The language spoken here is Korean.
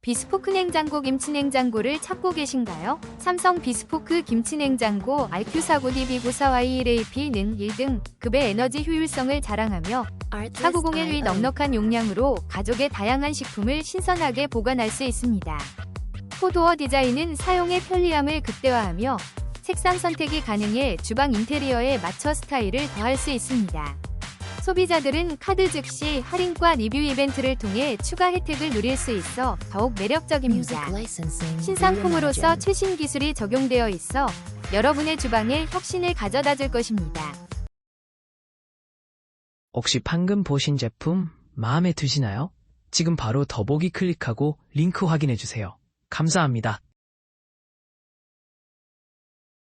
비스포크 냉장고 김치냉장고를 찾고 계신가요? 삼성 비스포크 김치냉장고 RQ49DB94YLAP는 1등급의 에너지 효율성을 자랑하며 490L의 넉넉한 용량으로 가족의 다양한 식품을 신선하게 보관할 수 있습니다. 포도어 디자인은 사용의 편리함을 극대화하며 색상 선택이 가능해 주방 인테리어에 맞춰 스타일을 더할 수 있습니다. 소비자들은 카드 즉시 할인과 리뷰 이벤트를 통해 추가 혜택을 누릴 수 있어 더욱 매력적입니다. 신상품으로서 최신 기술이 적용되어 있어 여러분의 주방에 혁신을 가져다 줄 것입니다. 혹시 방금 보신 제품 마음에 드시나요? 지금 바로 더보기 클릭하고 링크 확인해주세요. 감사합니다.